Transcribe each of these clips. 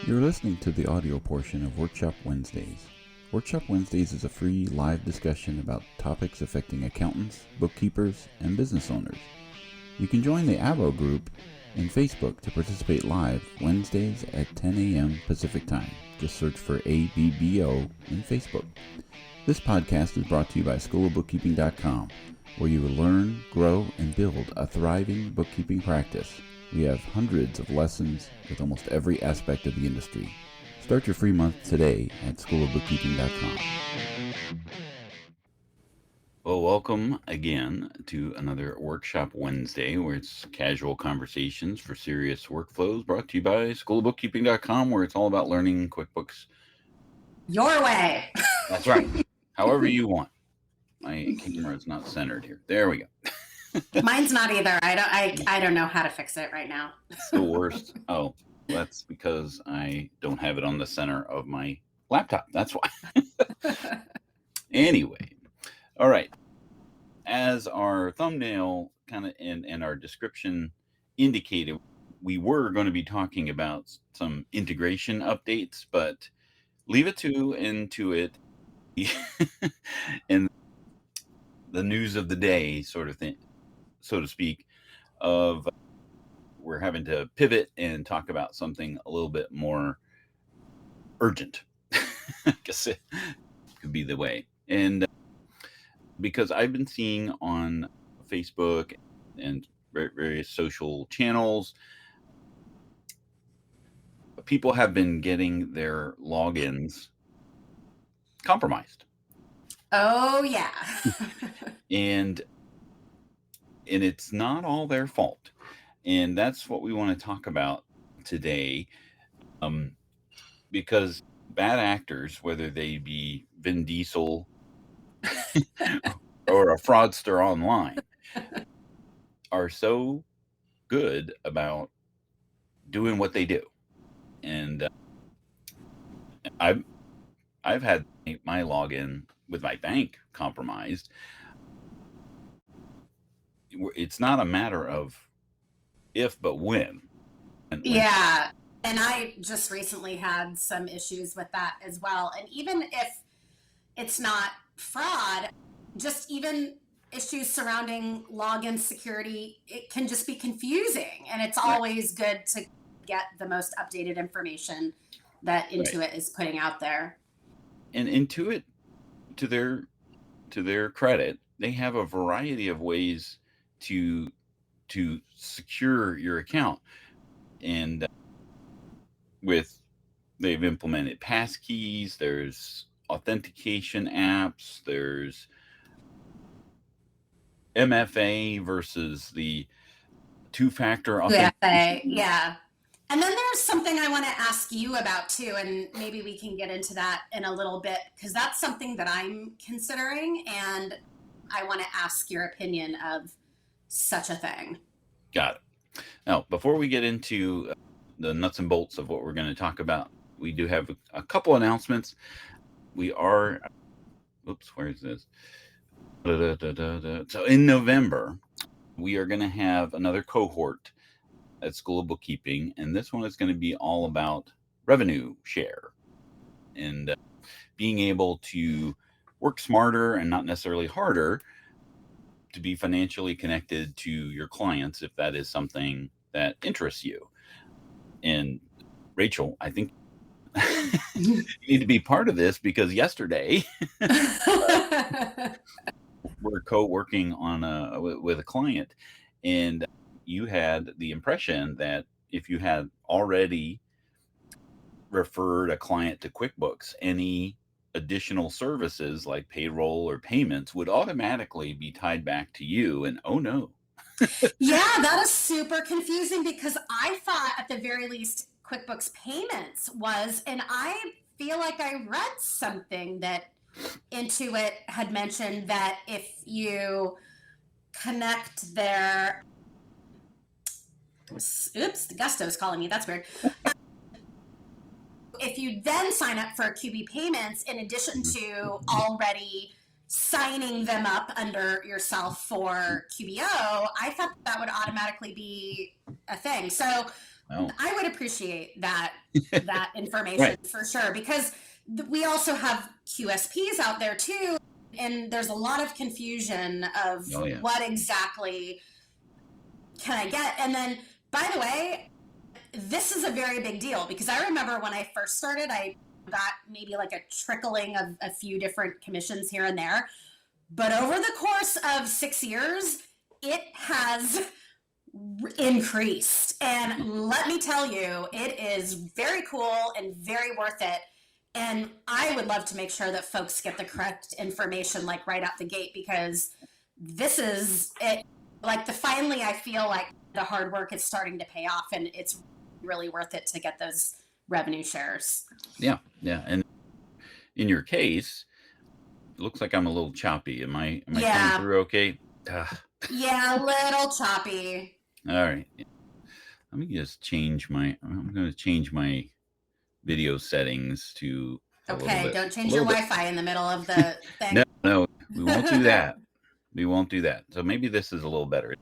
You're listening to the audio portion of Workshop Wednesdays. Workshop Wednesdays is a free live discussion about topics affecting accountants, bookkeepers, and business owners. You can join the ABO group in Facebook to participate live Wednesdays at 10 a.m. Pacific Time. Just search for ABBO in Facebook. This podcast is brought to you by Schoolofbookkeeping.com, where you will learn, grow, and build a thriving bookkeeping practice. We have hundreds of lessons with almost every aspect of the industry. Start your free month today at Schoolofbookkeeping.com. Well, welcome again to another Workshop Wednesday, where it's casual conversations for serious workflows, brought to you by Schoolofbookkeeping.com, where it's all about learning QuickBooks your way. That's right. However you want. My camera is not centered here. There we go. Mine's not either. I don't know how to fix it right now. It's the worst. Oh, that's because I don't have it on the center of my laptop. That's why. Anyway, all right. As our thumbnail kind of and our description indicated, we were going to be talking about some integration updates, but leave it to Intuit and the news of the day sort of thing, so to speak, of we're having to pivot and talk about something a little bit more urgent. I guess it could be the way. And because I've been seeing on Facebook and various social channels, people have been getting their logins compromised. Oh, yeah. And it's not all their fault. And that's what we want to talk about today. Because bad actors, whether they be Vin Diesel or a fraudster online, are so good about doing what they do. And I've had my login with my bank compromised. It's not a matter of if, but when. Yeah. And I just recently had some issues with that as well. And even if it's not fraud, just even issues surrounding login security, it can just be confusing. And it's always good to get the most updated information that Intuit is putting out there. And Intuit, to their credit, they have a variety of ways to secure your account. And they've implemented passkeys, there's authentication apps, there's MFA versus the two-factor authentication. Yeah. And then there's something I want to ask you about too, and maybe we can get into that in a little bit, because that's something that I'm considering, and I want to ask your opinion of such a thing. Got it. Now, before we get into the nuts and bolts of what we're going to talk about, we do have a couple announcements. We are, where is this? So in November, we are going to have another cohort at School of Bookkeeping, and this one is going to be all about revenue share and being able to work smarter and not necessarily harder to be financially connected to your clients, if that is something that interests you. And Rachel, I think you need to be part of this, because yesterday we're co-working on with a client, and you had the impression that if you had already referred a client to QuickBooks, any additional services like payroll or payments would automatically be tied back to you. And oh no. Yeah, that is super confusing, because I thought at the very least QuickBooks payments was, and I feel like I read something that Intuit had mentioned that if you connect their, oops, the Gusto's calling me, that's weird. If you then sign up for QB payments, in addition to already signing them up under yourself for QBO, I thought that would automatically be a thing. So Oh, I would appreciate that information right. for sure, because we also have QSPs out there too, and there's a lot of confusion of Oh, yeah. what exactly can I get. And then, by the way, this is a very big deal, because I remember when I first started, I got maybe like a trickling of a few different commissions here and there. But over the course of 6 years, it has increased. And let me tell you, it is very cool and very worth it. And I would love to make sure that folks get the correct information like right out the gate, because this is it. Like finally, I feel like the hard work is starting to pay off, and it's really worth it to get those revenue shares. Yeah. Yeah. And in your case, it looks like I'm a little choppy. Am I coming Yeah. through okay? Yeah, a little choppy. All right. Let me just I'm going to change my video settings to a little Okay, bit. don't change your Wi-Fi in the middle of the thing. No, we won't do that. We won't do that. So maybe this is a little better.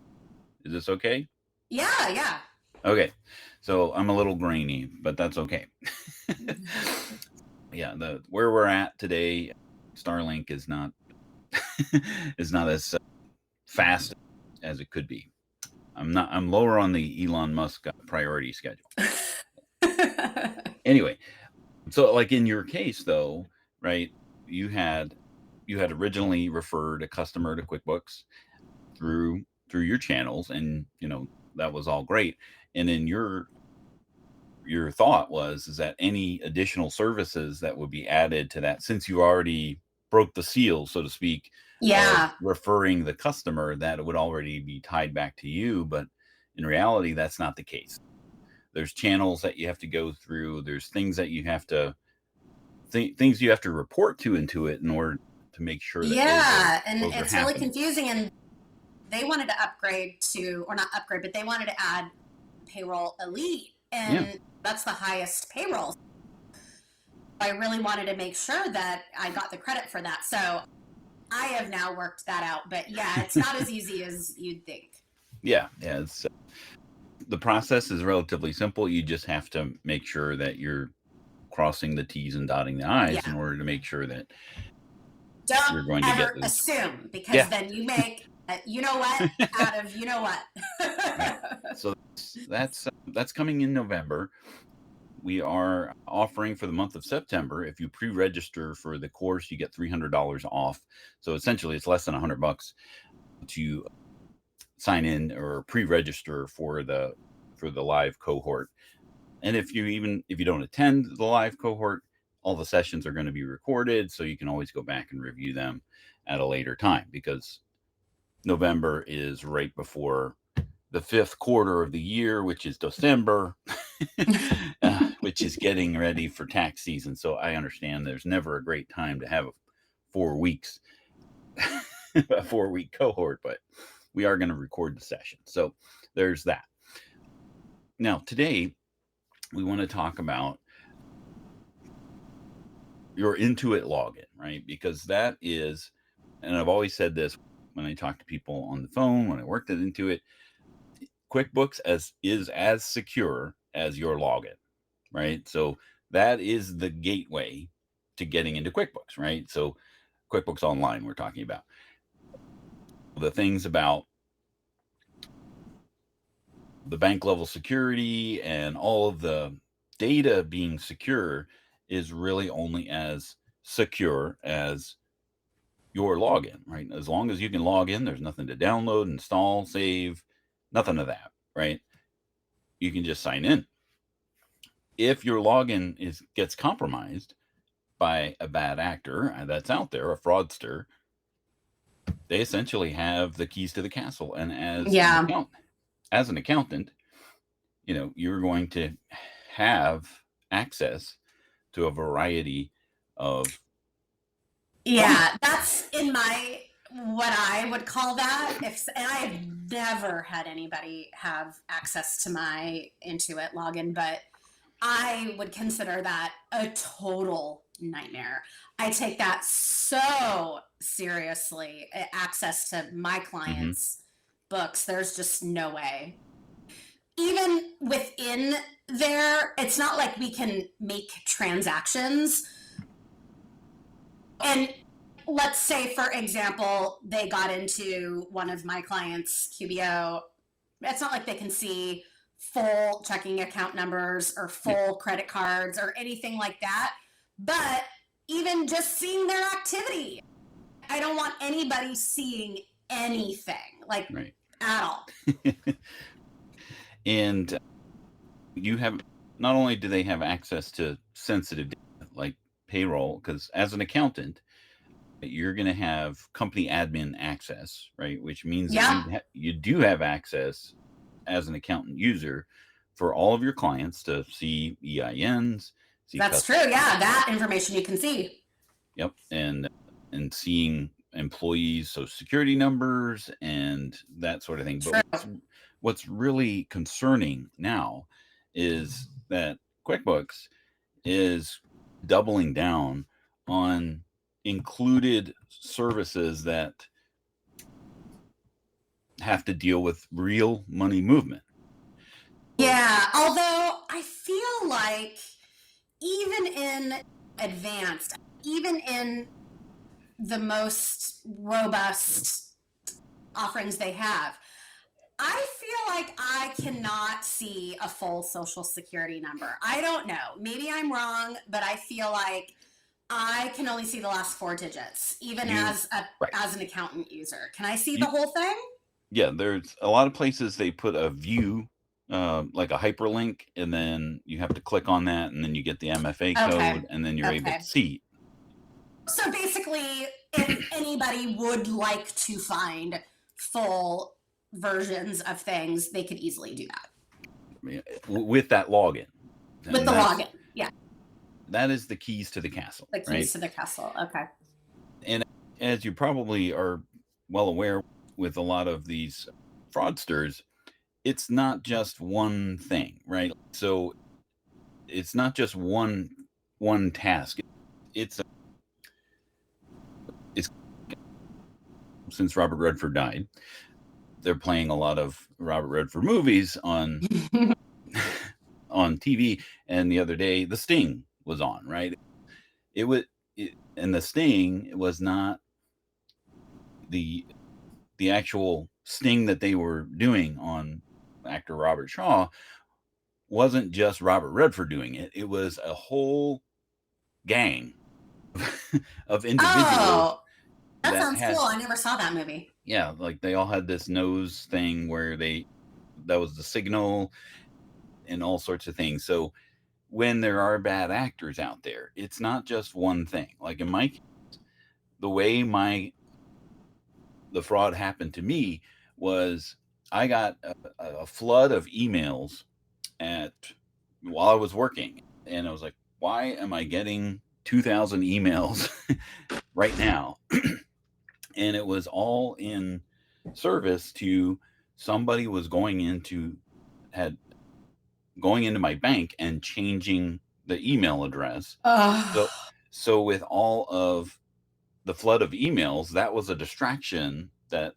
Is this okay? Yeah. Okay. So I'm a little grainy, but that's okay. Yeah, where we're at today, Starlink is not as fast as it could be. I'm lower on the Elon Musk priority schedule. Anyway, so like in your case though, right? You had originally referred a customer to QuickBooks through your channels, and that was all great. And then your thought is that any additional services that would be added to that, since you already broke the seal, so to speak, Yeah. of referring the customer, that it would already be tied back to you. But in reality, that's not the case. There's channels that you have to go through. There's things that you have to report to Intuit in order to make sure that and those it's are really happening. confusing. And they wanted to upgrade to, or not upgrade, but they wanted to add payroll elite, and that's the highest payroll. I really wanted to make sure that I got the credit for that. So I have now worked that out. But yeah, it's not as easy as you'd think. Yeah. It's the process is relatively simple. You just have to make sure that you're crossing the T's and dotting the I's in order to make sure that you're going to get this. Assume, because then you make you know what out of you know what. Right. So that's coming in November. We are offering for the month of September. If you pre-register for the course, you get $300 off. So essentially, it's less than $100 to sign in or pre-register for the live cohort. And if you don't attend the live cohort, all the sessions are going to be recorded, so you can always go back and review them at a later time, because November is right before the 5th quarter of the year, which is December, which is getting ready for tax season. So I understand there's never a great time to have 4 weeks, a 4-week cohort, but we are going to record the session. So there's that. Now, today, we want to talk about your Intuit login, right? Because that is, and I've always said this when I talk to people on the phone, when I worked at Intuit, QuickBooks is as secure as your login, right? So that is the gateway to getting into QuickBooks, right? So QuickBooks Online, we're talking about. The things about the bank level security and all of the data being secure is really only as secure as your login, right? As long as you can log in, there's nothing to download, install, save, nothing of that, right? You can just sign in. If your login gets compromised by a bad actor that's out there, a fraudster, they essentially have the keys to the castle. And as an accountant, you're going to have access to a variety of That's in what I would call that. And I've never had anybody have access to my Intuit login, but I would consider that a total nightmare. I take that so seriously. Access to my clients' books, there's just no way. Even within in there. It's not like we can make transactions. And let's say, for example, they got into one of my clients' QBO. It's not like they can see full checking account numbers or full credit cards or anything like that. But even just seeing their activity, I don't want anybody seeing anything, like at all. And you have, not only do they have access to sensitive data like payroll, because as an accountant, you're going to have company admin access, right? Which means that you do have access as an accountant user for all of your clients to see EINs. That's true. Yeah, that information you can see. Yep. And seeing employees' social security numbers and that sort of thing. True. But what's really concerning now is that QuickBooks is doubling down on included services that have to deal with real money movement. Yeah, although I feel like even in advanced, even in the most robust offerings they have, I feel like I cannot see a full social security number. I don't know. Maybe I'm wrong, but I feel like I can only see the last 4 digits, even as an accountant user. Can I see the whole thing? Yeah, there's a lot of places they put a view, like a hyperlink, and then you have to click on that, and then you get the MFA code, and then you're able to see. So basically, if anybody would like to find full versions of things, they could easily do that. With that login. With the login, yeah. That is the keys to the castle. The keys to the castle, okay. And as you probably are well aware with a lot of these fraudsters, it's not just one thing, right? So it's not just one task. It's since Robert Redford died, they're playing a lot of Robert Redford movies on on TV. And the other day, The Sting was on, right? And The Sting was not the actual sting that they were doing on actor Robert Shaw. Wasn't just Robert Redford doing it. It was a whole gang of individuals. Oh, that sounds cool. I never saw that movie. Yeah, like they all had this nose thing where that was the signal and all sorts of things. So when there are bad actors out there, it's not just one thing. Like in my case, the way the fraud happened to me was I got a flood of emails while I was working, and I was like, why am I getting 2,000 emails right now? And it was all in service to somebody was going into my bank and changing the email address. So with all of the flood of emails, that was a distraction that,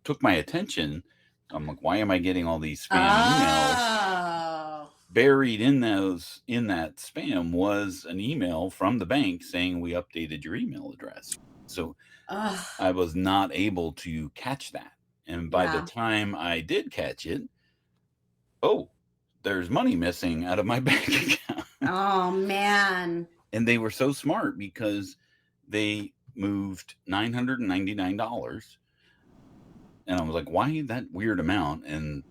took my attention. I'm like, why am I getting all these spam emails? Buried in that spam was an email from the bank saying we updated your email address. So I was not able to catch that. And by the time I did catch it, there's money missing out of my bank account. Oh, man. And they were so smart because they moved $999. And I was like, why that weird amount? And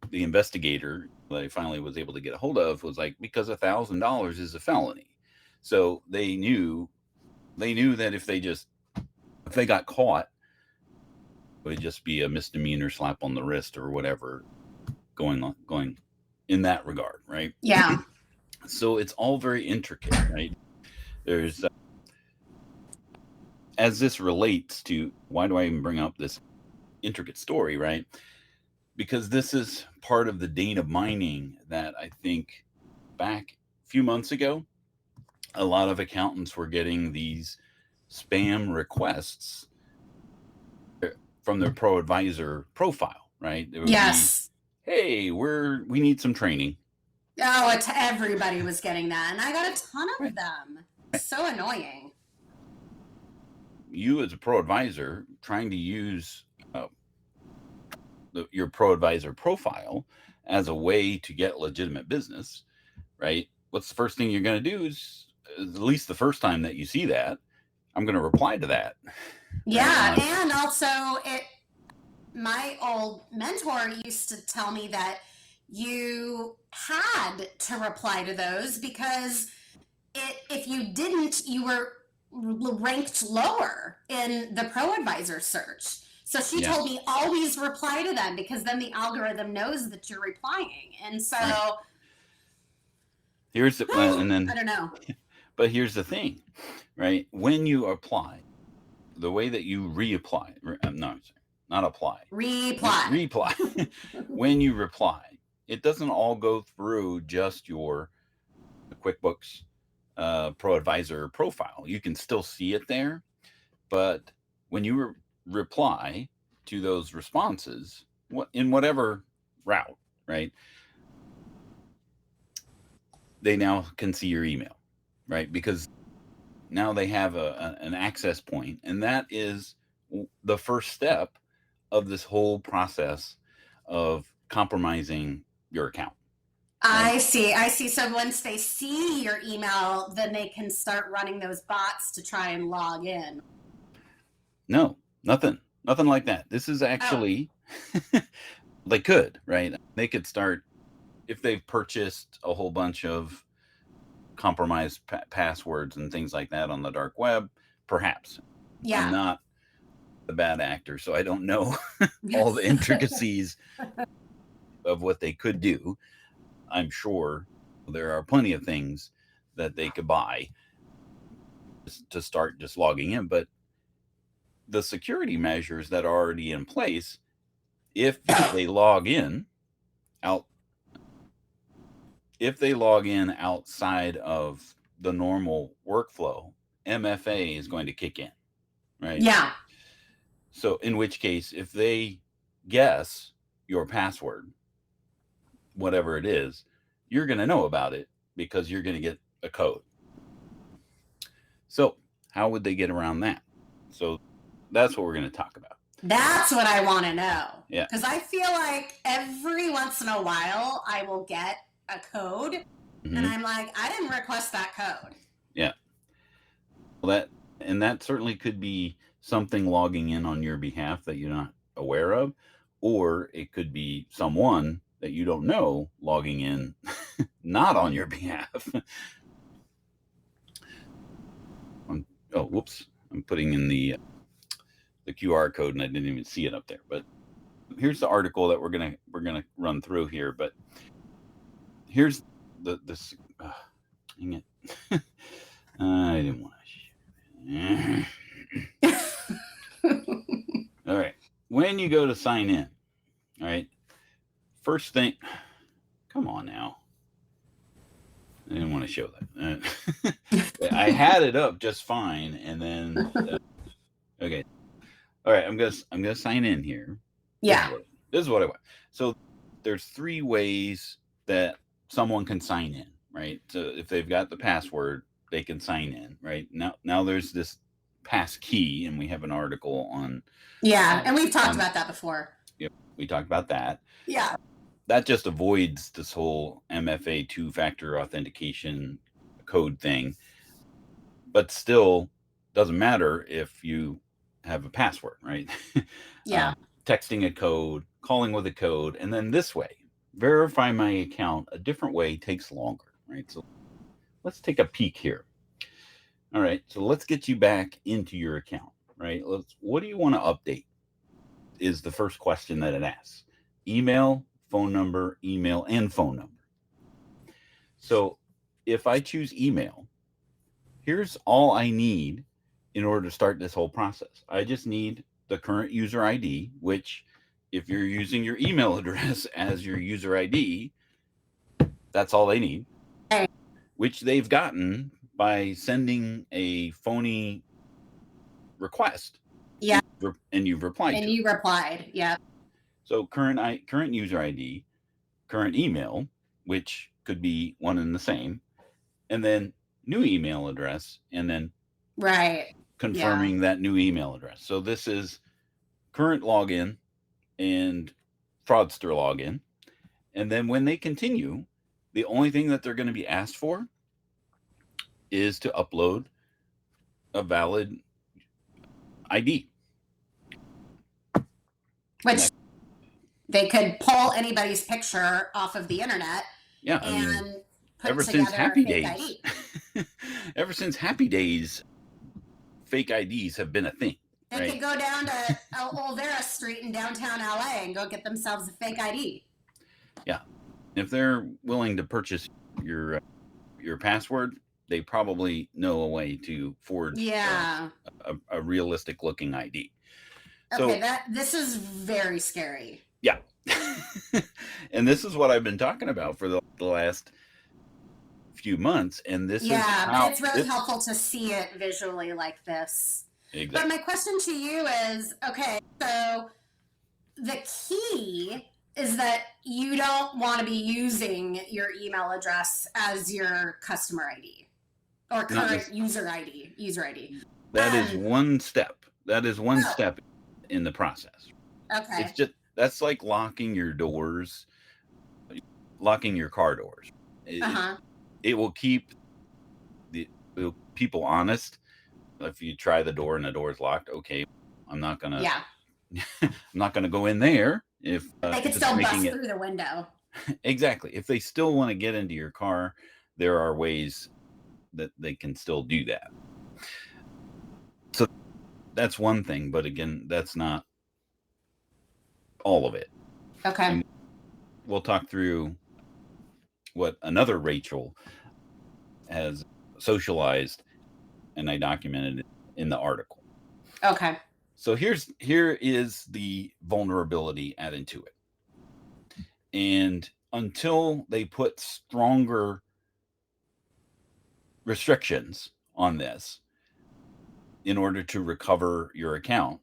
the investigator that I finally was able to get a hold of was like, because $1,000 is a felony. So they knew that if they got caught, it would just be a misdemeanor slap on the wrist or whatever going in that regard, right? Yeah. So it's all very intricate, right? There's as this relates to, why do I even bring up this intricate story, right? Because this is part of the data mining that I think back a few months ago, a lot of accountants were getting these spam requests from their ProAdvisor profile, right? Yes. hey, we need some training. Oh, everybody was getting that, and I got a ton of Right. them. So annoying. You as a ProAdvisor trying to use your ProAdvisor profile as a way to get legitimate business, right? What's the first thing you're going to do is, at least the first time that you see that, I'm going to reply to that. Yeah, Right? and also my old mentor used to tell me that you had to reply to those because if you didn't, you were ranked lower in the ProAdvisor search. So she told me always reply to them because then the algorithm knows that you're replying. And so here's the, and then I don't know. But here's the thing, right? When you apply, the way that you reapply, no, not apply, reply. When you reply, it doesn't all go through just your QuickBooks ProAdvisor profile. You can still see it there, but when you reply to those responses, in whatever route, right? They now can see your email, right? Because now they have an access point, and that is the first step of this whole process of compromising your account. Right? I see. So once they see your email, then they can start running those bots to try and log in. No, nothing like that. This is actually, they could, right? They could start, if they've purchased a whole bunch of compromised passwords and things like that on the dark web, perhaps. Yeah. I'm not the bad actor, so I don't know all the intricacies of what they could do. I'm sure there are plenty of things that they could buy to start just logging in, but the security measures that are already in place, if they log in outside of the normal workflow, MFA is going to kick in, right? Yeah. So in which case, if they guess your password, whatever it is, you're going to know about it because you're going to get a code. So how would they get around that? So that's what we're going to talk about. That's what I want to know. Yeah. Because I feel like every once in a while I will get a code and I'm like, I didn't request that code. Yeah. Well, that certainly could be something logging in on your behalf that you're not aware of, or it could be someone that you don't know logging in not on your behalf. Whoops. I'm putting in the QR code and I didn't even see it up there. But here's the article that we're gonna run through here. But here's this. Dang it! I didn't want to. All right. When you go to sign in, all right. First thing. Come on now. I didn't want to show that. I had it up just fine, and then okay. All right, I'm gonna sign in here. Yeah. This is what I want. So there's 3 ways that someone can sign in, right? So if they've got the password, they can sign in, right? Now there's this pass key, and we have an article on. Yeah, and we've talked about that before. Yep, we talked about that. Yeah. That just avoids this whole MFA 2-factor authentication code thing, but still doesn't matter if you have a password, right? Yeah. Texting a code, calling with a code, and then this way, verify my account a different way takes longer, right? So let's take a peek here. All right, so let's get you back into your account, right? What do you want to update? Is the first question that it asks. Email, phone number, email, and phone number. So if I choose email, here's all I need in order to start this whole process. I just need the current user ID, which if you're using your email address as your user ID, that's all they need, which they've gotten by sending a phony request. Yeah. And you've replied. And you replied. Yeah. So current user ID, current email, which could be one and the same, and then new email address, and then confirming that new email address. So this is current login and fraudster login. And then when they continue, the only thing that they're going to be asked for is to upload a valid ID. Which they could pull anybody's picture off of the internet. Yeah, and put ever together since Happy a fake Days, ID. ever since Happy Days, fake IDs have been a thing. They could go down to Olvera Street in downtown LA and go get themselves a fake ID. Yeah, if they're willing to purchase your password, they probably know a way to forge a realistic looking ID. Okay, this is very scary. Yeah. And this is what I've been talking about for the last few months. And this is how but it's really helpful to see it visually like this. Exactly. But my question to you is, okay, so the key is that you don't want to be using your email address as your customer ID or current user ID. That is one step. That is one step in the process. Okay. It's just, that's like locking your doors, locking your car doors. It will keep people honest. If you try the door and the door is locked, okay, I'm not gonna I'm not gonna go in there. If they could still bust through the window. Exactly. If they still want to get into your car, there are ways that they can still do that. So that's one thing, but again, that's not all of it. Okay. And we'll talk through what another Rachel has socialized, and I documented it in the article. Okay. So here is the vulnerability at Intuit. And until they put stronger restrictions on this in order to recover your account,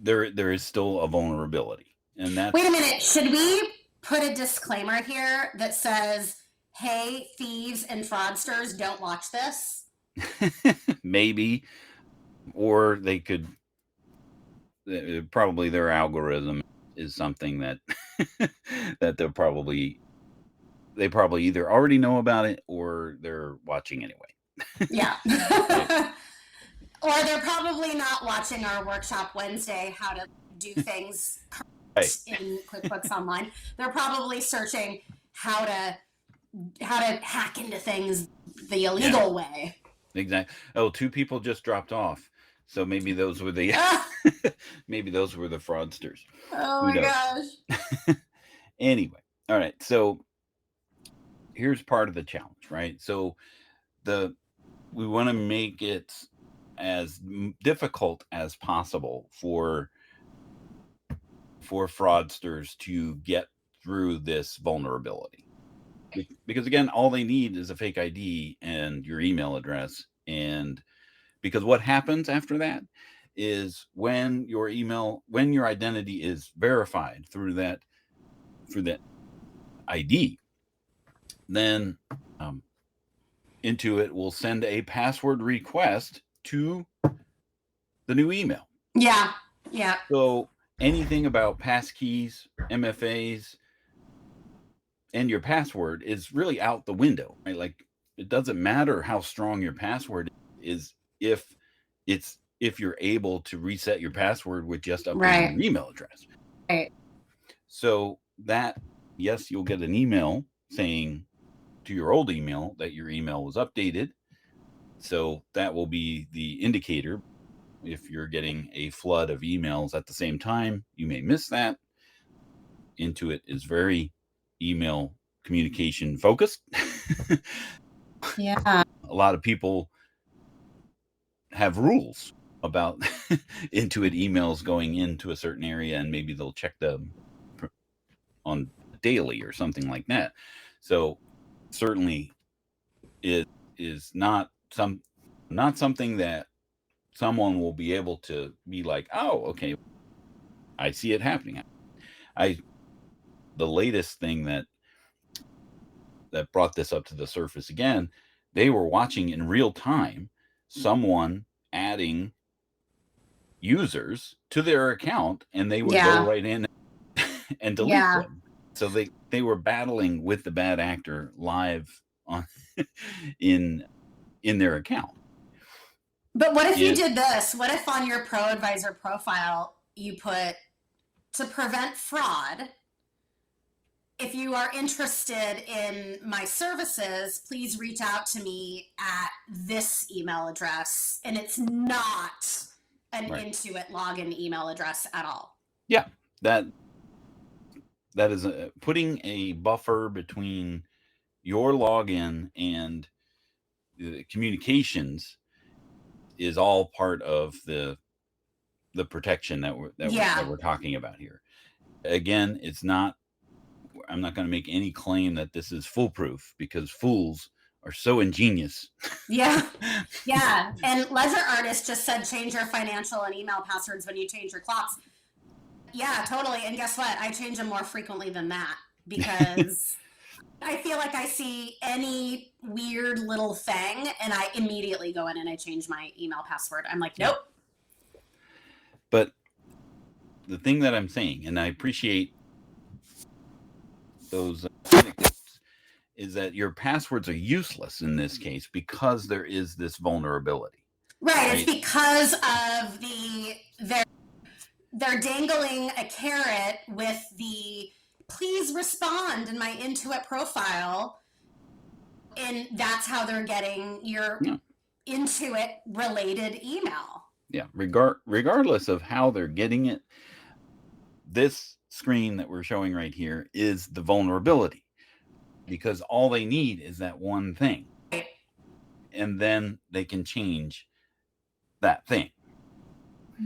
there is still a vulnerability. And that's... Wait a minute. Should we put a disclaimer here that says, hey, thieves and fraudsters, don't watch this? Maybe. Or they could, probably their algorithm is something that that they probably either already know about it or they're watching anyway. Yeah. Or they're probably not watching our Workshop Wednesday, how to do things in QuickBooks Online. They're probably searching how to hack into things the illegal way. Exactly. Oh, 2 people just dropped off. So maybe those were the maybe those were the fraudsters. Oh my gosh. Anyway, all right. So here's part of the challenge, right? So we want to make it as difficult as possible for fraudsters to get through this vulnerability. Because again, all they need is a fake ID and your email address. And because what happens after that is when your identity is verified through that ID, then Intuit will send a password request to the new email. Yeah. So anything about passkeys, MFAs, and your password is really out the window, right? Like, it doesn't matter how strong your password is if you're able to reset your password with just updating your email address. Right. So that, yes, you'll get an email saying to your old email that your email was updated. So that will be the indicator. If you're getting a flood of emails at the same time, you may miss that. Intuit is very email communication focused. Yeah. A lot of people have rules about Intuit emails going into a certain area, and maybe they'll check them on daily or something like that. So certainly it is not something that someone will be able to be like, oh, okay, I see it happening. the latest thing that brought this up to the surface again, they were watching in real time someone adding users to their account, and they would go right in and delete them. So they were battling with the bad actor live on in their account. But what if you did this? What if on your ProAdvisor profile you put, to prevent fraud, if you are interested in my services, please reach out to me at this email address. And it's not an Intuit login email address at all. Yeah, that is putting a buffer between your login and the communications is all part of the protection that we're talking about here. Again, I'm not going to make any claim that this is foolproof, because fools are so ingenious. Yeah. And Ledger Artist just said change your financial and email passwords when you change your clocks. Yeah, totally. And guess what? I change them more frequently than that, because I feel like I see any weird little thing and I immediately go in and I change my email password. I'm like, nope. But the thing that I'm saying, and I appreciate those anecdotes, is that your passwords are useless in this case because there is this vulnerability. Right? It's because of they're dangling a carrot with the please respond in my Intuit profile, and that's how they're getting your Intuit related email. Yeah, regardless of how they're getting it, this screen that we're showing right here is the vulnerability, because all they need is that one thing, and then they can change that thing.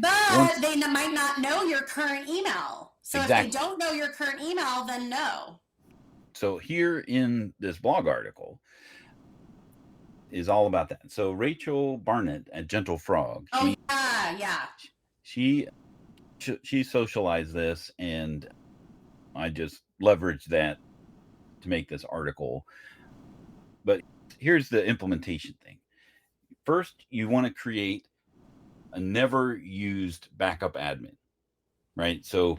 But they might not know your current email. So if they don't know your current email, then no. So here in this blog article is all about that. So Rachel Barnett at Gentle Frog. She socialized this, and I just leveraged that to make this article. But here's the implementation thing. First, you want to create a never used backup admin, right? So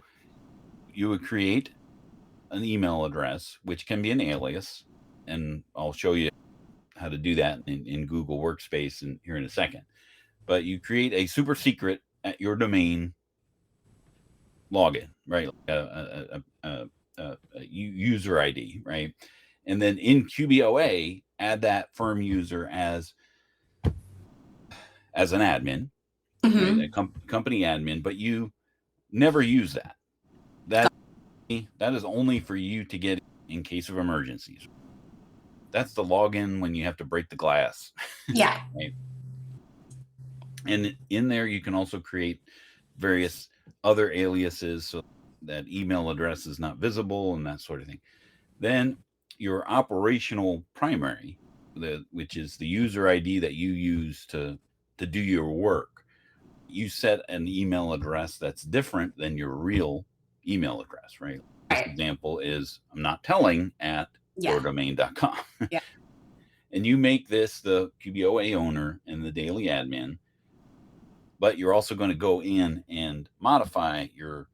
you would create an email address, which can be an alias, and I'll show you how to do that in Google Workspace here in a second. But you create a super secret at your domain login, right? A user ID, right? And then in QBOA, add that firm user as an admin, right? A company admin, but you never use that. That is only for you to get in case of emergencies. That's the login when you have to break the glass. Yeah. Right? And in there, you can also create various other aliases so that email address is not visible and that sort of thing. Then your operational primary, which is the user ID that you use to do your work, you set an email address that's different than your real email address, right? This example is I'm not telling at yourdomain.com. Yeah. And you make this the QBOA owner and the daily admin, but you're also going to go in and modify your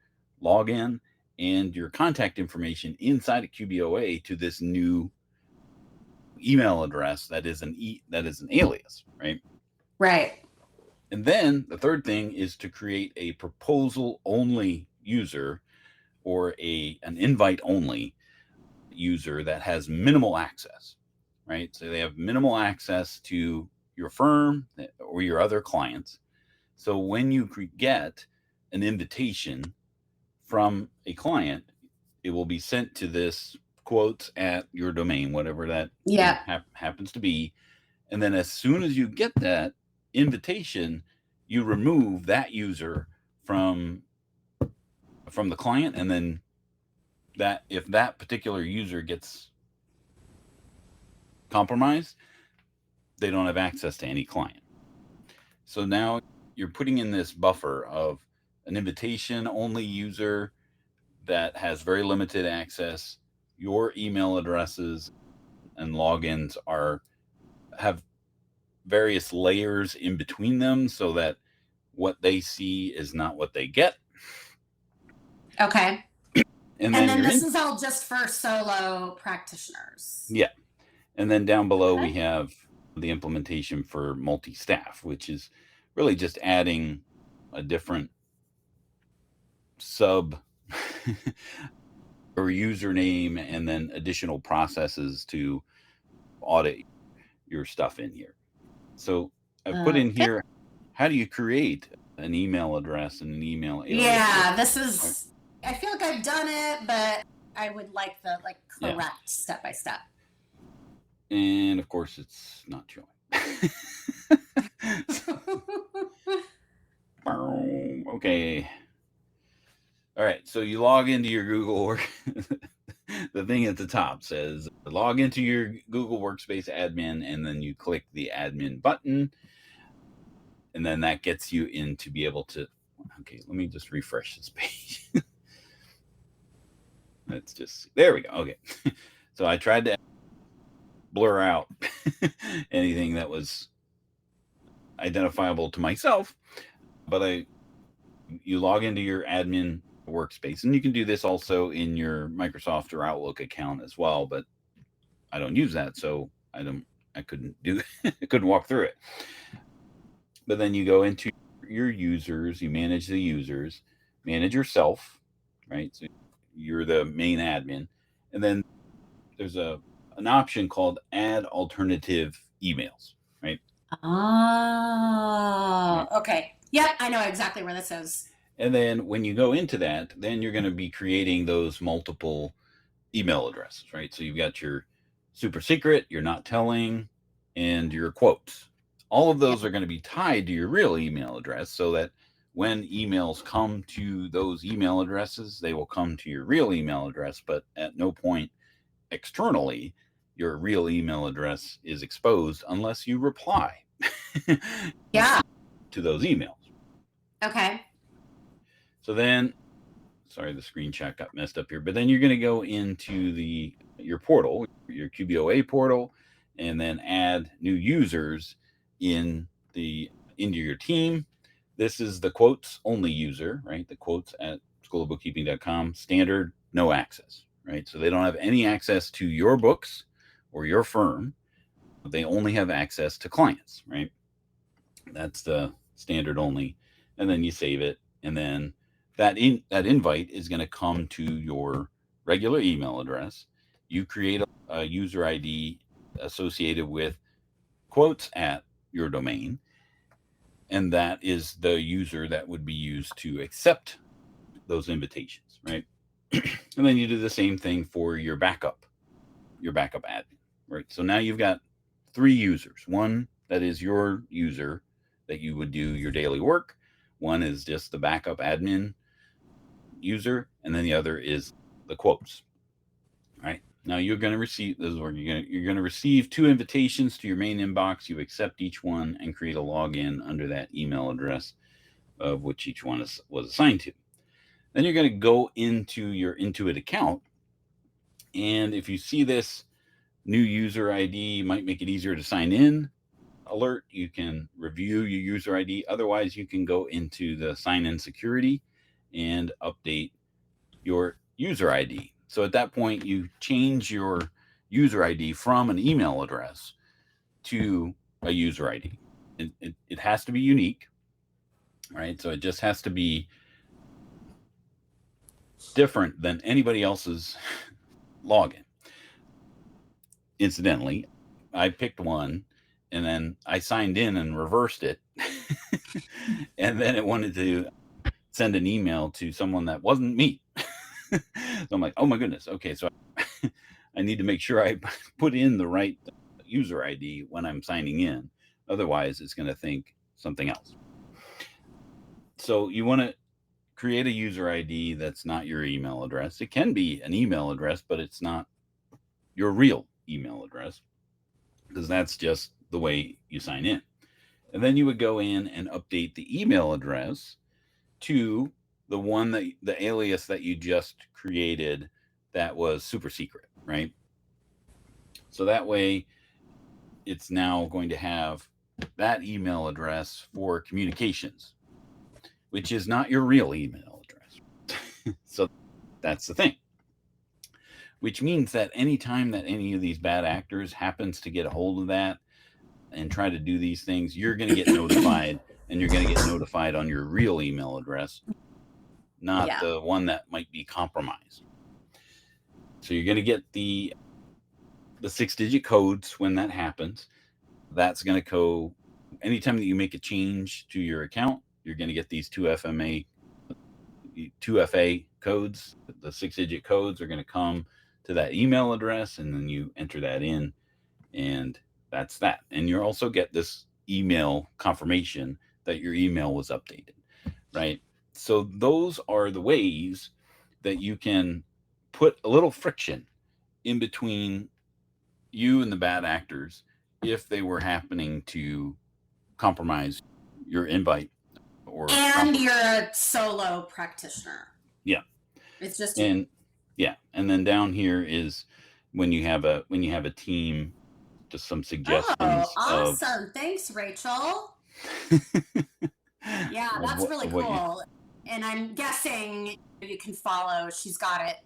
login and your contact information inside of QBOA to this new email address that is an alias, right? Right. And then the third thing is to create a proposal only user or an invite only user that has minimal access, right? So they have minimal access to your firm or your other clients. So when you get an invitation from a client, it will be sent to this quotes at your domain, whatever that happens to be. And then as soon as you get that invitation, you remove that user from the client, and then that if that particular user gets compromised, they don't have access to any client. So now you're putting in this buffer of an invitation only user, that has very limited access. Your email addresses and logins have various layers in between them so that what they see is not what they get. Okay. And then this is all just for solo practitioners. Yeah. And then down below we have the implementation for multi-staff, which is really just adding a different sub or username and then additional processes to audit your stuff in here. So I've put in here, how do you create an email address and an email alias? Yeah, this is, I feel like I've done it, but I would like the correct step by step. And of course it's not showing. Okay. All right, so you log into your Google the thing at the top says log into your Google Workspace admin, and then you click the admin button, and then that gets you in to be able to, okay, let me just refresh this page. Let's just, there we go. Okay. So I tried to blur out anything that was identifiable to myself, but you log into your admin workspace, and you can do this also in your Microsoft or Outlook account as well, but I don't use that, so I couldn't walk through it. But then you go into your users, you manage the users, manage yourself, right? So you're the main admin, and then there's an option called add alternative emails, right? Oh, okay. Yep, I know exactly where this is. And then when you go into that, then you're going to be creating those multiple email addresses, right? So you've got your super secret, your not telling, and your quotes. All of those are going to be tied to your real email address so that when emails come to those email addresses, they will come to your real email address, but at no point externally your real email address is exposed unless you reply to those emails. Okay. So then, sorry, the screenshot got messed up here, but then you're going to go into your portal, your QBOA portal, and then add new users into your team. This is the quotes only user, right? The quotes at schoolofbookkeeping.com, standard, no access, right? So they don't have any access to your books or your firm. They only have access to clients, right? That's the standard only. And then you save it, and then that invite is going to come to your regular email address. You create a user ID associated with quotes at your domain, and that is the user that would be used to accept those invitations, right? And then you do the same thing for your backup admin, right? So now you've got 3 users. One that is your user that you would do your daily work. One is just the backup admin user, and then the other is the quotes. Right now, you're going to receive, this is where you're going to receive 2 invitations to your main inbox. You accept each one and create a login under that email address of which each one was assigned to. Then you're going to go into your Intuit account, and if you see this new user ID might make it easier to sign in alert, you can review your user ID. Otherwise, you can go into the sign-in security and update your user ID. So at that point, you change your user ID from an email address to a user ID. It has to be unique, right? So it just has to be different than anybody else's login. Incidentally, I picked one, and then I signed in and reversed it. And then it wanted to send an email to someone that wasn't me. So I'm like, oh my goodness. Okay, so I need to make sure I put in the right user ID when I'm signing in. Otherwise, it's going to think something else. So you want to create a user ID that's not your email address. It can be an email address, but it's not your real email address, because that's just the way you sign in. And then you would go in and update the email address to the one that the alias that you just created that was super secret, right? So that way it's now going to have that email address for communications, which is not your real email address. So that's the thing. Which means that anytime that any of these bad actors happens to get a hold of that and try to do these things, you're going to get notified, and you're going to get notified on your real email address, not the one that might be compromised. So you're going to get the 6-digit codes when that happens. That's going to go anytime that you make a change to your account, you're going to get these 2FA codes. The 6-digit codes are going to come to that email address, and then you enter that in, and that's that. And you also get this email confirmation that your email was updated, right? So those are the ways that you can put a little friction in between you and the bad actors if they were happening to compromise your invite. And you're a solo practitioner. Yeah. It's just and then down here is when you have a team, just some suggestions. Oh, awesome. Thanks, Rachel. Yeah, that's really cool. And I'm guessing you can follow. She's got it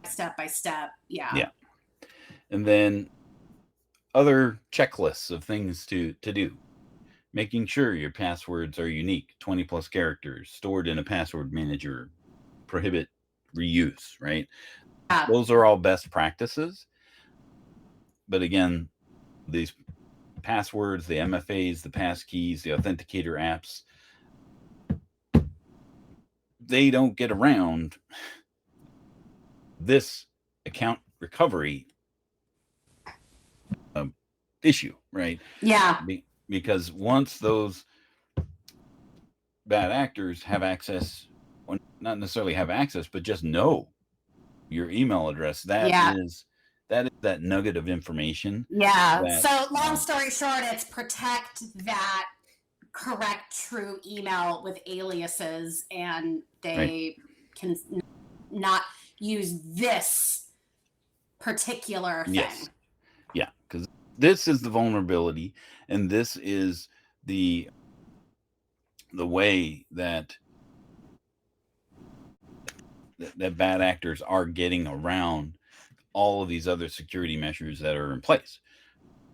step by step. Yeah. And then other checklists of things to do. Making sure your passwords are unique, 20 plus characters, stored in a password manager, prohibit reuse, right? Those are all best practices. But again, these passwords, the MFAs, the passkeys, the authenticator apps, they don't get around this account recovery issue, right? Yeah. Because once those bad actors have access, or not necessarily have access, but just know your email address, that is that nugget of information. Yeah. So long story short, it's protect that correct, true email with aliases, and they can not use this particular thing. Yes. Yeah, because this is the vulnerability, and this is the way that bad actors are getting around all of these other security measures that are in place.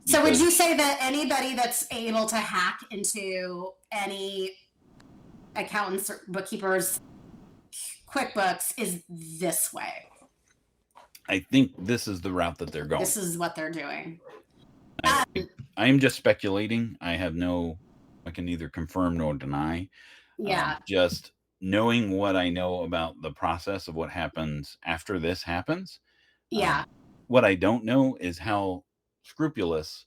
So would you say that anybody that's able to hack into any accountants or bookkeepers QuickBooks is this way? I think this is the route that they're going. This is what they're doing. I am just speculating. I can neither confirm nor deny. Yeah. Just knowing what I know about the process of what happens after this happens. Yeah. What I don't know is how scrupulous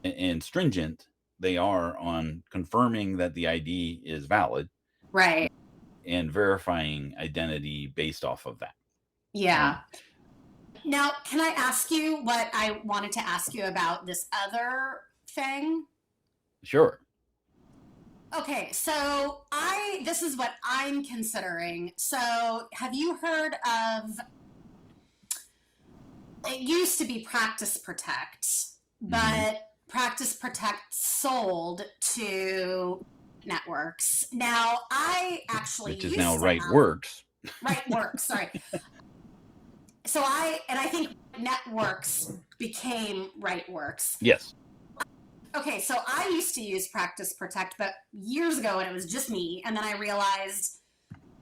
and stringent they are on confirming that the ID is valid. Right. And verifying identity based off of that. Yeah. Now, can I ask you what I wanted to ask you about this other thing? Sure. Okay, so this is what I'm considering. So have you heard of, it used to be Practice Protect, but Practice Protect sold to networks. Now, I actually which is now RightWorks. RightWorks, sorry. So I think networks became RightWorks. Yes. Okay, so I used to use Practice Protect, but years ago, and it was just me. And then I realized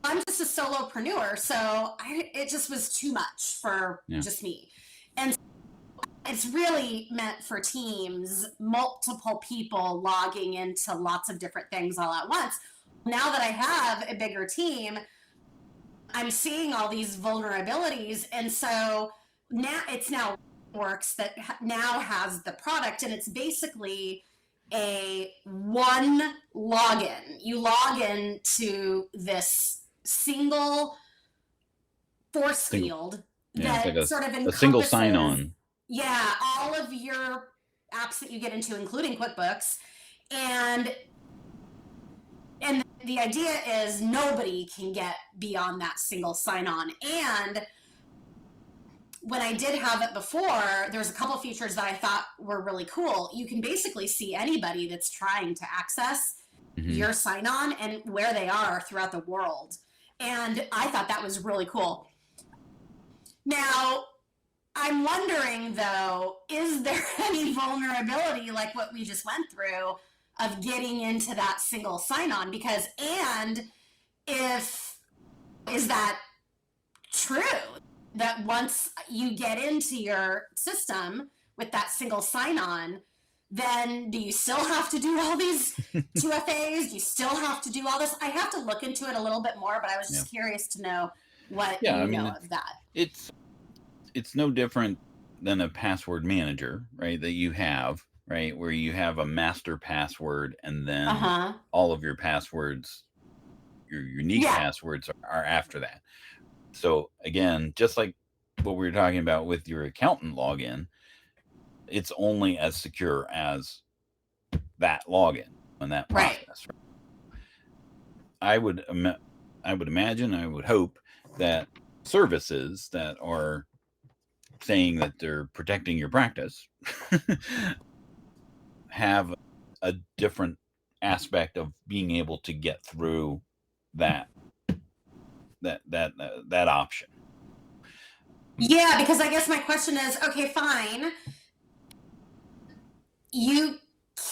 I'm just a solopreneur, so it just was too much for just me. And it's really meant for teams, multiple people logging into lots of different things all at once. Now that I have a bigger team, I'm seeing all these vulnerabilities. And so now it's Works that now has the product, and it's basically a one login. You log in to this single force field that like sort of encompasses a single sign-on. Yeah, all of your apps that you get into, including QuickBooks, and the idea is nobody can get beyond that single sign-on. And when I did have it before, there's a couple of features that I thought were really cool. You can basically see anybody that's trying to access your sign-on and where they are throughout the world. And I thought that was really cool. Now, I'm wondering, though, is there any vulnerability like what we just went through of getting into that single sign-on? Because, and is that true? That once you get into your system with that single sign-on, then do you still have to do all these 2FAs? Do you still have to do all this? I have to look into it a little bit more, but I was just curious to know what you know of that. It's no different than a password manager, right? That you have, right? Where you have a master password and then all of your passwords, your unique passwords are after that. So again, just like what we were talking about with your accountant login, it's only as secure as that login and that process. Right? I would imagine, I would hope that services that are saying that they're protecting your practice have a different aspect of being able to get through that option. Yeah, because I guess my question is, okay, fine. You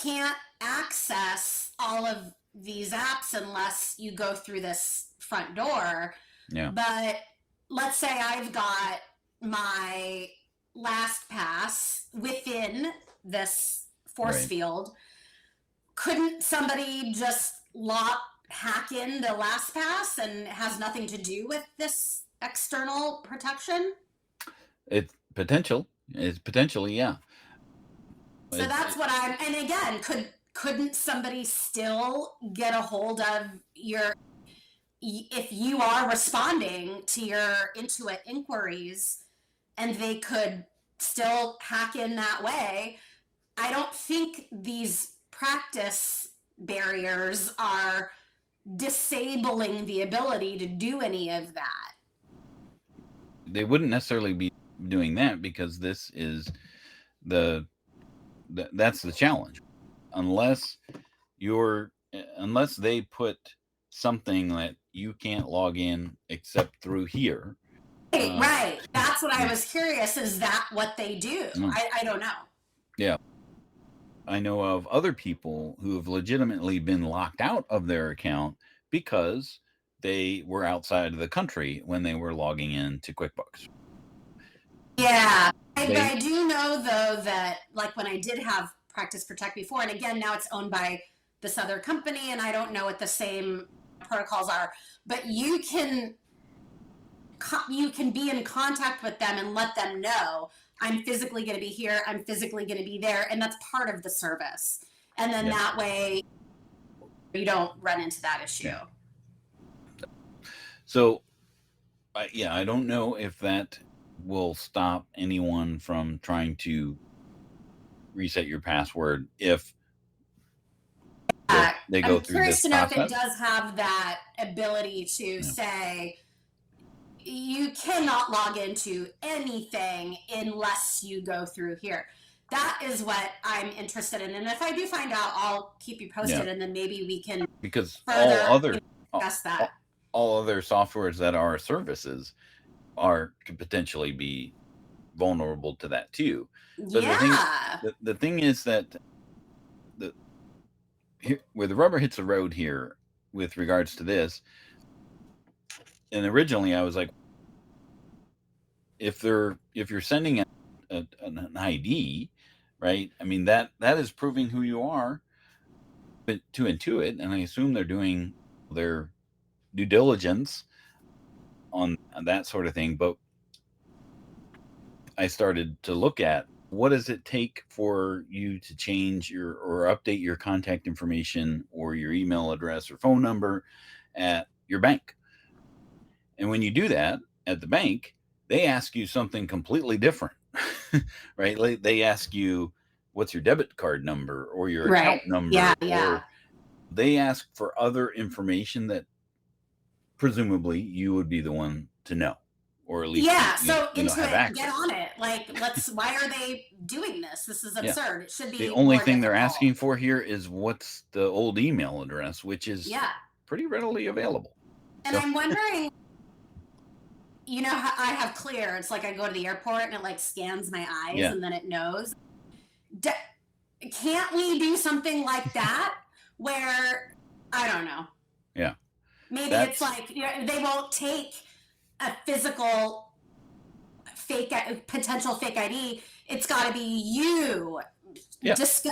can't access all of these apps unless you go through this front door. Yeah. But let's say I've got my LastPass within this force field. Couldn't somebody just hack into LastPass and it has nothing to do with this external protection? It's potentially, yeah. So that's what and again, couldn't somebody still get a hold of if you are responding to your Intuit inquiries and they could still hack in that way? I don't think these practice barriers are disabling the ability to do any of that. They wouldn't necessarily be doing that because this is that's the challenge. Unless they put something that you can't log in except through here. Right. That's what I was curious. Is that what they do? I don't know. Yeah. I know of other people who have legitimately been locked out of their account because they were outside of the country when they were logging in to QuickBooks. Yeah. I do know, though, that like when I did have Practice Protect before, and again, now it's owned by this other company, and I don't know what the same protocols are, but you can be in contact with them and let them know, I'm physically going to be here, I'm physically going to be there, and that's part of the service. And then that way you don't run into that issue. Yeah. So, I don't know if that will stop anyone from trying to reset your password if they go through this process. I'm curious to know if it does have that ability to say, you cannot log into anything unless you go through here. That is what I'm interested in. And if I do find out, I'll keep you posted, and then maybe we can because further discuss that. All other softwares that are services could potentially be vulnerable to that too. But the thing is that where the rubber hits the road here with regards to this, and originally I was like, if you're sending an ID, right? I mean that is proving who you are, but to Intuit, and I assume they're doing their due diligence on that sort of thing. But I started to look at what does it take for you to change or update your contact information or your email address or phone number at your bank. And when you do that at the bank, they ask you something completely different, right? They ask you, what's your debit card number or your account number? they ask for other information that presumably you would be the one to know, or at least so have Intuit, access. get on it. Like, why are they doing this? This is absurd. It should be The only more thing they're difficult. asking for here is what's the old email address, which is pretty readily available. And I'm wondering, I have Clear. It's like I go to the airport and it like scans my eyes and then it knows. Can't we do something like that where, I don't know. Yeah. Maybe it's like, they won't take a physical potential fake ID. It's got to be you just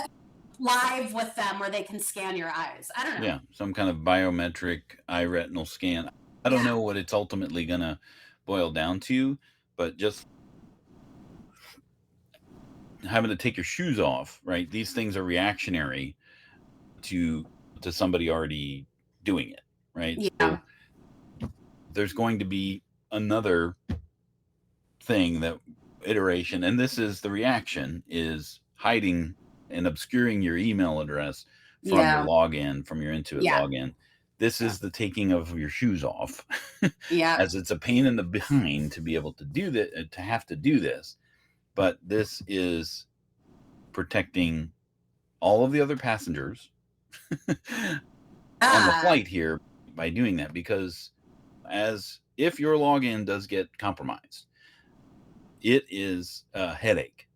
live with them where they can scan your eyes. I don't know. Yeah, some kind of biometric eye retinal scan. I don't know what it's ultimately going to boil down to, but just having to take your shoes off, right? These things are reactionary to somebody already doing it, right? Yeah. So there's going to be another thing, that iteration, and this is the reaction, is hiding and obscuring your email address from your login, from your Intuit login. This is the taking of your shoes off. As it's a pain in the behind to be able to do that, to have to do this. But this is protecting all of the other passengers on the flight here by doing that, because if your login does get compromised, it is a headache.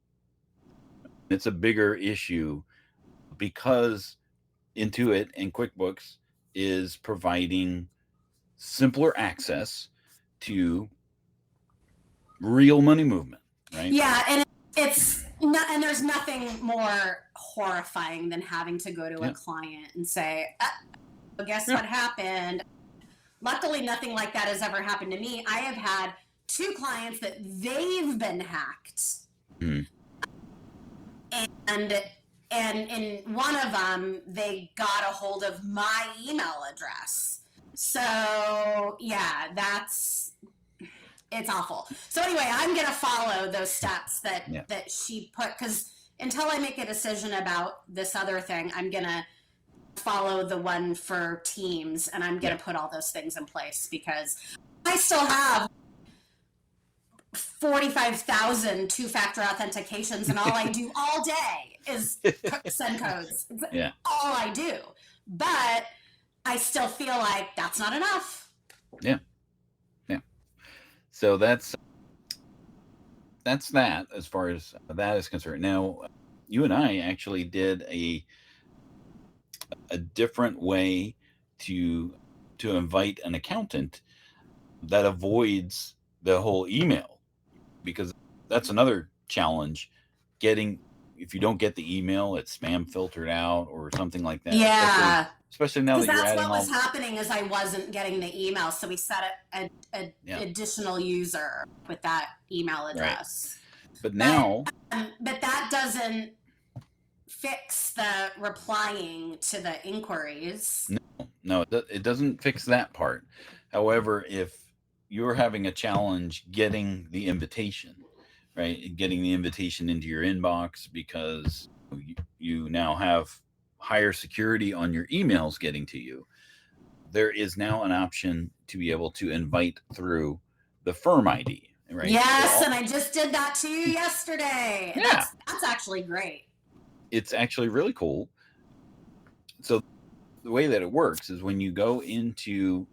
It's a bigger issue because Intuit and QuickBooks is providing simpler access to real money movement, right? Yeah, and it's not, and there's nothing more horrifying than having to go to a client and say, guess what happened? Luckily, nothing like that has ever happened to me. I have had 2 clients that they've been hacked. And in one of them, they got a hold of my email address. So it's awful. So anyway, I'm going to follow those steps that she put, because until I make a decision about this other thing, I'm going to follow the one for Teams, and I'm going to put all those things in place, because I still have 45,000 2-factor authentications, and all I do all day is send codes. All I do. But I still feel like that's not enough. Yeah. So that's that as far as that is concerned. Now, you and I actually did a different way to invite an accountant that avoids the whole email, because that's another challenge, if you don't get the email, it's spam filtered out or something like that. Yeah. Especially now that you're adding what was happening is I wasn't getting the email, so we set up an additional user with that email address. Right. But now, but that doesn't fix the replying to the inquiries. No, it doesn't fix that part. However, if you're having a challenge getting the invitation, right, getting the invitation into your inbox because you now have higher security on your emails getting to you, there is now an option to be able to invite through the firm ID, right? Yes, and I just did that too yesterday. Yeah. That's actually great. It's actually really cool. So the way that it works is when you go into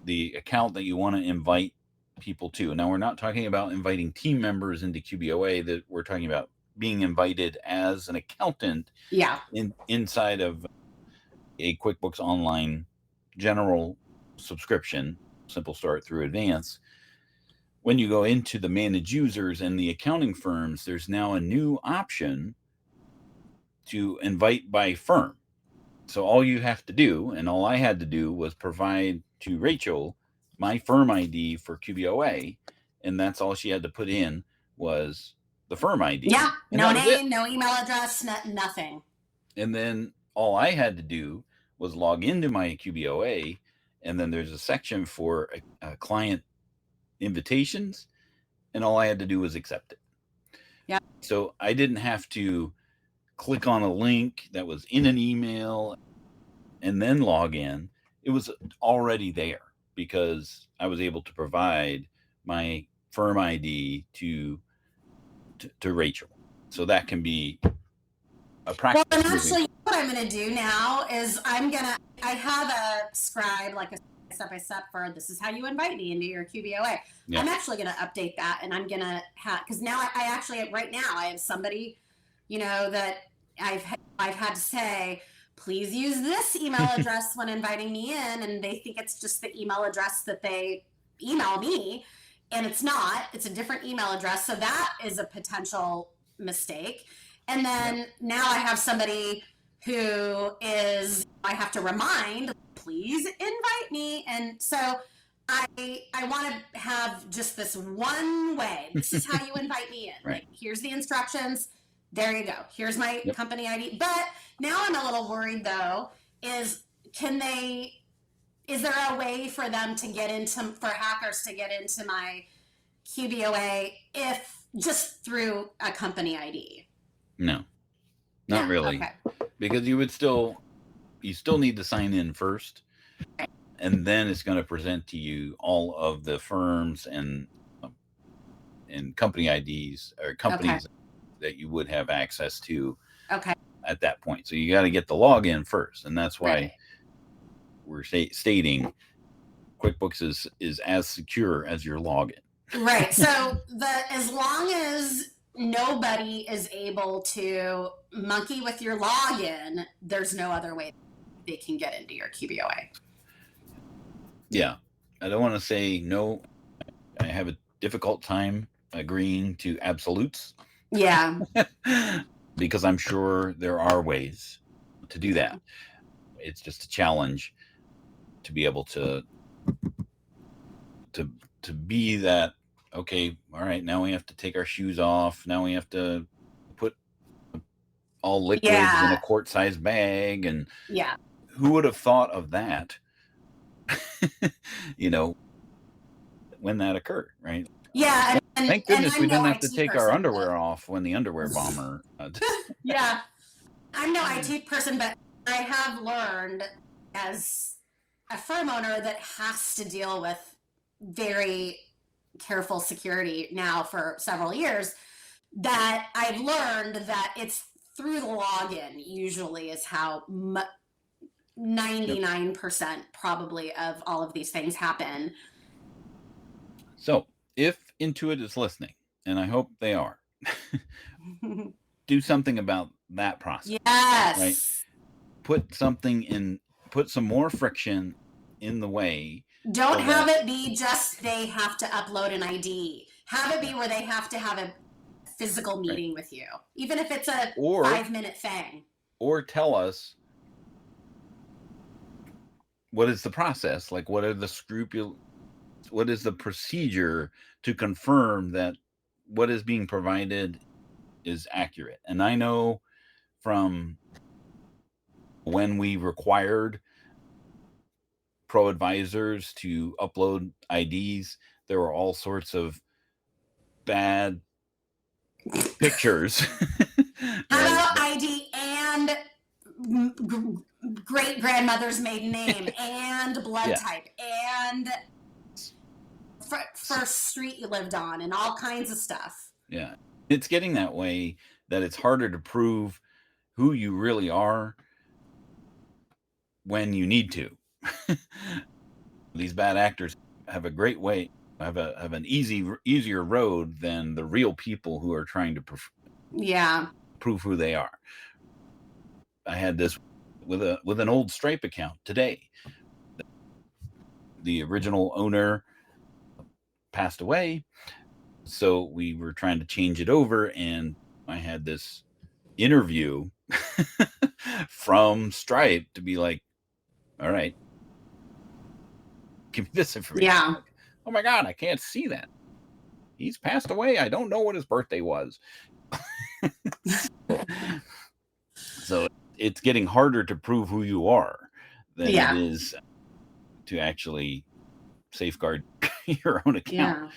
the account that you want to invite people to. Now, we're not talking about inviting team members into QBOA, that we're talking about being invited as an accountant inside of a QuickBooks Online general subscription, Simple Start through Advance. When you go into the manage users and the accounting firms, there's now a new option to invite by firm. So all you have to do, and all I had to do, was provide to Rachel my firm ID for QBOA, and that's all she had to put in was the firm ID. Yeah, no name, no email address, nothing. And then all I had to do was log into my QBOA, and then there's a section for client invitations, and all I had to do was accept it. Yeah. So I didn't have to click on a link that was in an email and then log in. It was already there because I was able to provide my firm ID to Rachel. So that can be a practice. Well, and actually, what I'm going to do now is I have a scribe, like a step-by-step for this is how you invite me into your QBOA. Yeah. I'm actually going to update that, and I'm going to have, because now I actually, right now, I have somebody, that I've had to say, please use this email address when inviting me in, and they think it's just the email address that they email me, and it's not. It's a different email address, so that is a potential mistake. And then now I have somebody who I have to remind, please invite me. And so I want to have just this one way. This is how you invite me in. Right. Like, here's the instructions. There you go. Here's my company ID. But now I'm a little worried, though, is there a way for hackers to get into my QBOA if just through a company ID? No, not really. Okay. Because you still need to sign in first, and then it's going to present to you all of the firms and company IDs or companies that you would have access to at that point. So you got to get the login first, and that's why we're stating QuickBooks is as secure as your login. Right. So as long as nobody is able to monkey with your login, there's no other way they can get into your QBOA. Yeah. I don't want to say no. I have a difficult time agreeing to absolutes. Yeah. Because I'm sure there are ways to do that. It's just a challenge to be able to be that. Okay, all right, now we have to take our shoes off. Now we have to put all liquids in a quart-sized bag. And who would have thought of that, when that occurred, right? Yeah. Thank goodness we didn't have to take our underwear off when the underwear bomber. Yeah. I'm no IT person, but I have learned as a firm owner that has to deal with very careful security now for several years, that I've learned that it's through the login usually is how 99% probably of all of these things happen. So if Intuit is listening, and I hope they are, do something about that process. Yes. Right? Put some more friction in the way. Don't have it be just they have to upload an ID. Have it be where they have to have a physical meeting with you, even if it's a 5-minute thing. Or tell us what is the process, like what is the procedure to confirm that what is being provided is accurate. And I know from when we required ProAdvisors to upload IDs, there were all sorts of bad pictures. How about ID and great grandmother's maiden name and blood type and first street you lived on and all kinds of stuff. Yeah. It's getting that way that it's harder to prove who you really are when you need to. These bad actors have a great way, have an easier road than the real people who are trying to prove who they are. I had this with an old Stripe account today. The original owner passed away, so we were trying to change it over, and I had this interview from Stripe to be like, all right, give me this information. Yeah. Like, oh my God, I can't see that. He's passed away. I don't know what his birthday was. So it's getting harder to prove who you are than it is to actually safeguard your own account. Yeah.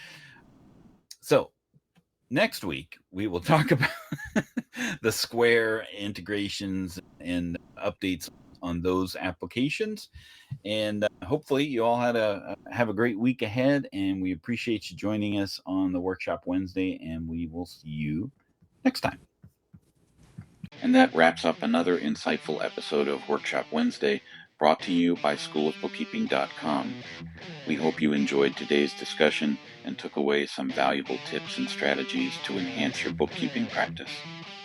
So Next week, we will talk about the Square integrations and updates on those applications. And hopefully you all have a great week ahead, and we appreciate you joining us on the Workshop Wednesday, and we will see you next time. And that wraps up another insightful episode of Workshop Wednesday, brought to you by Schoolofbookkeeping.com. We hope you enjoyed today's discussion and took away some valuable tips and strategies to enhance your bookkeeping practice.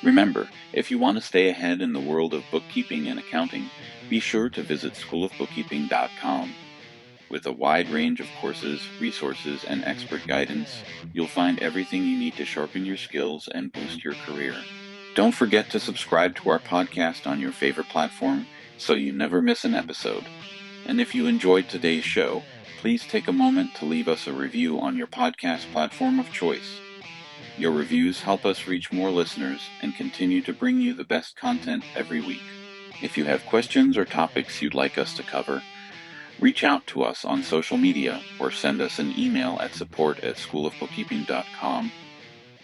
Remember, if you want to stay ahead in the world of bookkeeping and accounting, be sure to visit Schoolofbookkeeping.com. With a wide range of courses, resources, and expert guidance, you'll find everything you need to sharpen your skills and boost your career. Don't forget to subscribe to our podcast on your favorite platform so you never miss an episode. And if you enjoyed today's show, please take a moment to leave us a review on your podcast platform of choice. Your reviews help us reach more listeners and continue to bring you the best content every week. If you have questions or topics you'd like us to cover, reach out to us on social media or send us an email at support@schoolofbookkeeping.com.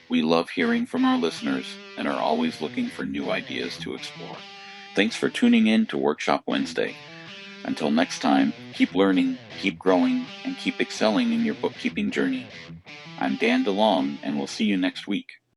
We love hearing from our listeners and are always looking for new ideas to explore. Thanks for tuning in to Workshop Wednesday. Until next time, keep learning, keep growing, and keep excelling in your bookkeeping journey. I'm Dan DeLong, and we'll see you next week.